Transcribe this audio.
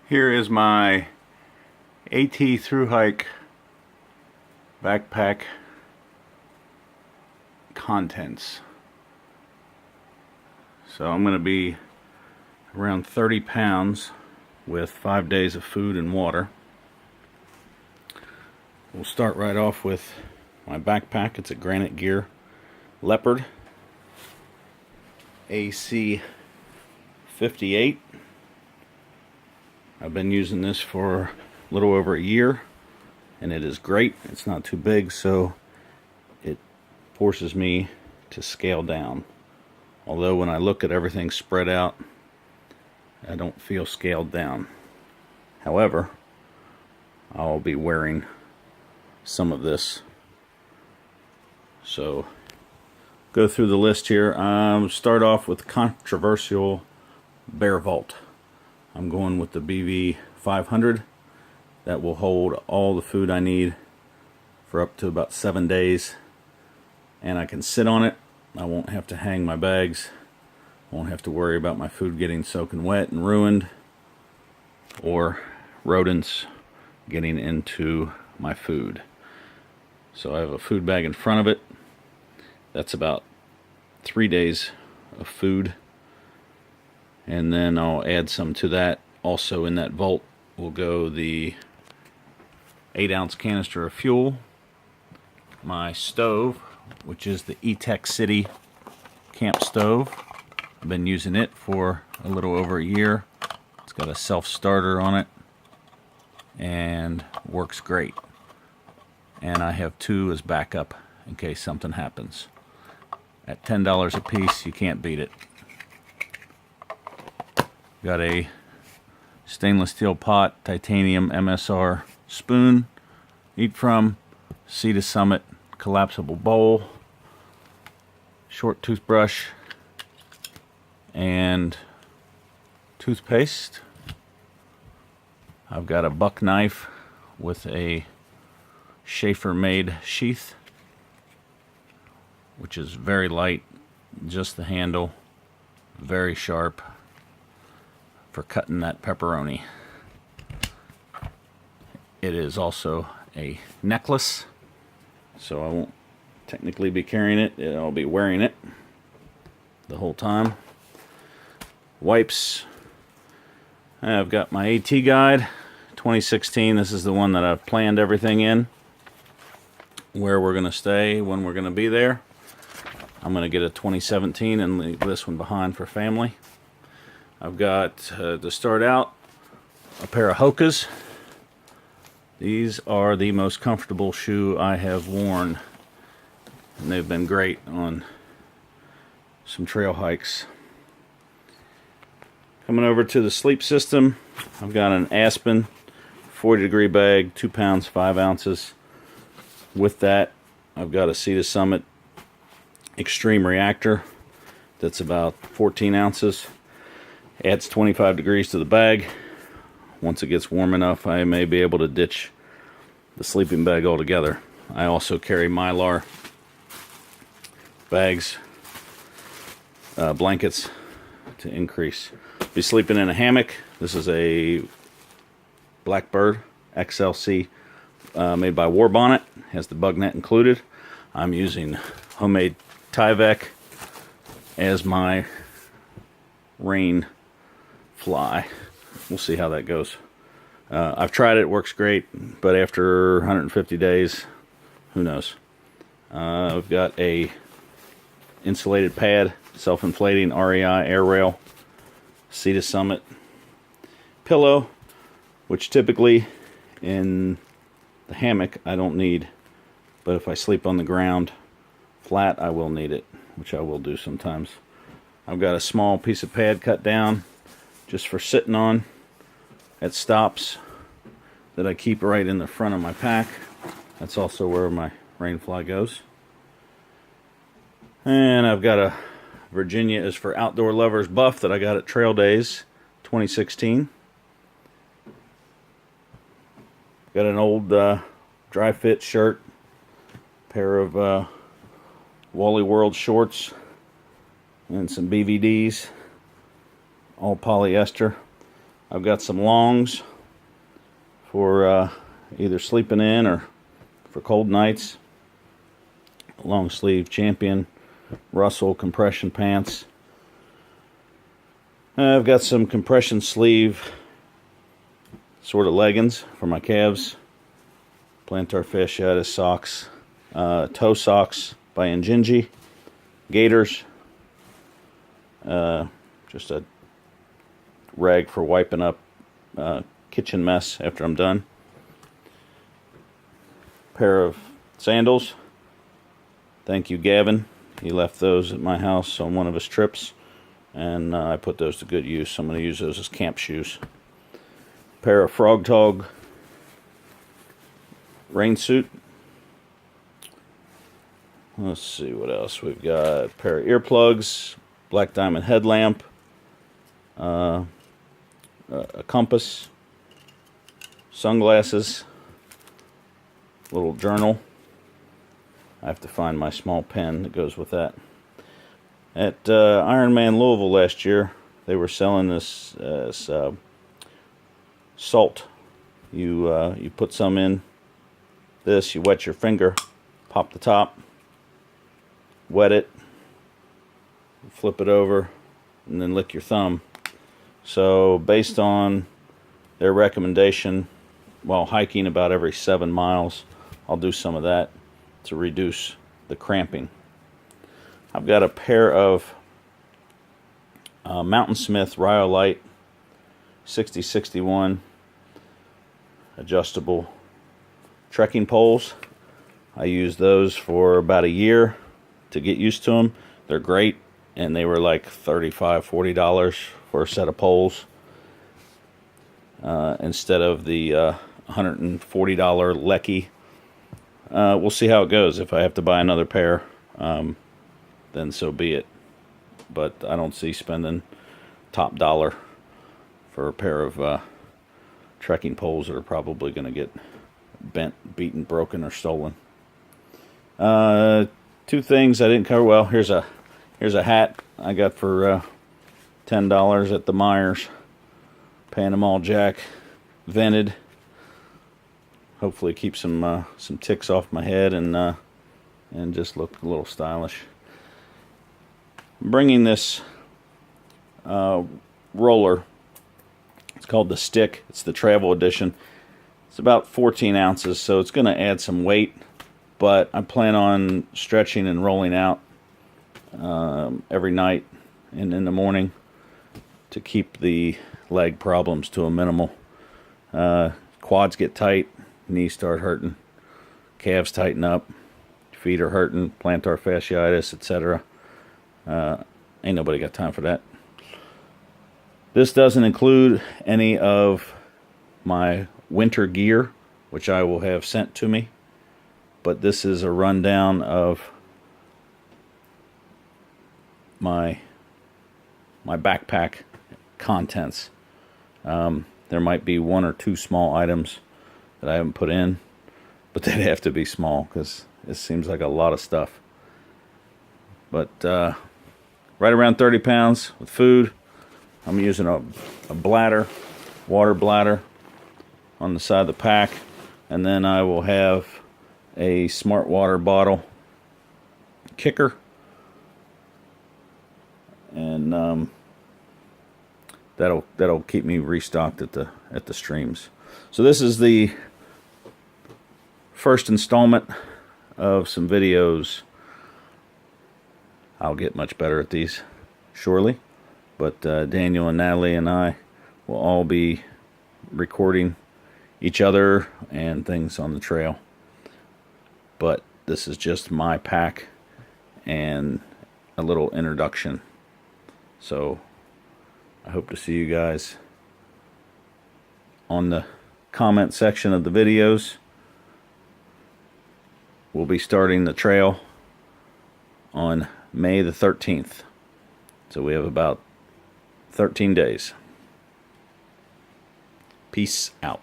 Here is my AT thru hike backpack contents. So I'm going to be around 30 pounds with 5 days of food and water. We'll start right off with my backpack. It's a Granite gear Leopard AC 58. I've been using this for a little over a year and it is great. It's not too big, so it forces me to scale down. Although when I look at everything spread out, I don't feel scaled down. However, I'll be wearing some of this. So go through the list here. Start off with controversial bear vault. I'm going with the BV 500. That will hold all the food I need for up to about 7 days, and I can sit on it. I won't have to hang my bags, won't have to worry about my food getting soaking wet and ruined, or rodents getting into my food. So I have a food bag in front of it. That's about 3 days of food. And then I'll add some to that. Also in that vault will go the 8-ounce canister of fuel, my stove, which is the E-Tech City camp stove. I've been using it for a little over a year. It's got a self-starter on it and works great. And I have 2 as backup in case something happens. At $10 a piece, you can't beat it. Got a stainless steel pot, titanium MSR spoon, eat from, Sea to Summit collapsible bowl, short toothbrush, and toothpaste. I've got a buck knife with a Schaefer made sheath, which is very light, just the handle, very sharp for cutting that pepperoni. It is also a necklace, so I won't technically be carrying it. I'll be wearing it the whole time. Wipes. I've got my AT guide 2016. This is the one that I've planned everything in, where we're going to stay, when we're going to be there. I'm going to get a 2017 and leave this one behind for family. I've got, to start out, a pair of Hokas. These are the most comfortable shoe I have worn, and they've been great on some trail hikes. Coming over to the sleep system, I've got an Aspen 40-degree bag, 2 pounds, 5 ounces. With that, I've got a Sea to Summit Extreme Reactor that's about 14 ounces. Adds 25 degrees to the bag. Once it gets warm enough, I may be able to ditch the sleeping bag altogether. I also carry Mylar bags, blankets to increase. Be sleeping in a hammock. This is a Blackbird XLC made by War Bonnet. Has the bug net included. I'm using homemade Tyvek as my rain fly. We'll see how that goes. I've tried it, it works great, but after 150 days, who knows. I've got a insulated pad, self-inflating REI air rail, Sea to Summit pillow, which typically in the hammock I don't need, but if I sleep on the ground flat I will need it, which I will do sometimes. I've got a small piece of pad cut down just for sitting on at stops that I keep right in the front of my pack. That's also where my rainfly goes. And I've got a Virginia is for Outdoor Lovers buff that I got at Trail Days 2016. Got an old dry fit shirt, pair of Wally World shorts, and some BVDs, all polyester. I've got some longs for either sleeping in or for cold nights. Long sleeve Champion Russell compression pants. I've got some compression sleeve sort of leggings for my calves. Plantar fasciitis socks. Toe socks by Injinji. Gaiters. Just a rag for wiping up kitchen mess after I'm done. Pair of sandals. Thank you, Gavin. He left those at my house on one of his trips, and I put those to good use. I'm going to use those as camp shoes. Pair of Frog Tog rain suit. Let's see what else we've got. A pair of earplugs, black diamond headlamp, a compass, sunglasses, little journal. I have to find my small pen that goes with that. At Ironman Louisville last year, they were selling this salt. You put some in this, you wet your finger, pop the top, wet it, flip it over, and then lick your thumb. So based on their recommendation, while hiking about every 7 miles, I'll do some of that to reduce the cramping. I've got a pair of Mountain Smith Rhyolite 6061 adjustable trekking poles. I used those for about a year to get used to them. They're great, and they were like $35–40 for a set of poles instead of the $140 Lecky. We'll see how it goes. If I have to buy another pair, then so be it. But I don't see spending top dollar for a pair of trekking poles that are probably going to get bent, beaten, broken, or stolen. Two things I didn't cover. Well, here's a hat I got for $10 at the Myers. Panama Jack, vented. Hopefully keep some ticks off my head and just look a little stylish. I'm bringing this roller. It's called the Stick. It's the travel edition. It's about 14 ounces, so it's going to add some weight. But I plan on stretching and rolling out every night and in the morning to keep the leg problems to a minimal. Quads get tight. Knees start hurting, calves tighten up, feet are hurting, plantar fasciitis, etc. Ain't nobody got time for that. This doesn't include any of my winter gear, which I will have sent to me, but this is a rundown of my backpack contents. There might be one or two small items that I haven't put in, but they'd have to be small because it seems like a lot of stuff. But right around 30 pounds with food. I'm using a bladder, water bladder on the side of the pack, and then I will have a smart water bottle kicker, and that'll keep me restocked at the streams. So this is the first installment of some videos. I'll get much better at these, surely. But Daniel and Natalie and I will all be recording each other and things on the trail. But this is just my pack and a little introduction. So I hope to see you guys on the comment section of the videos. We'll be starting the trail on May the 13th. So we have about 13 days. Peace out.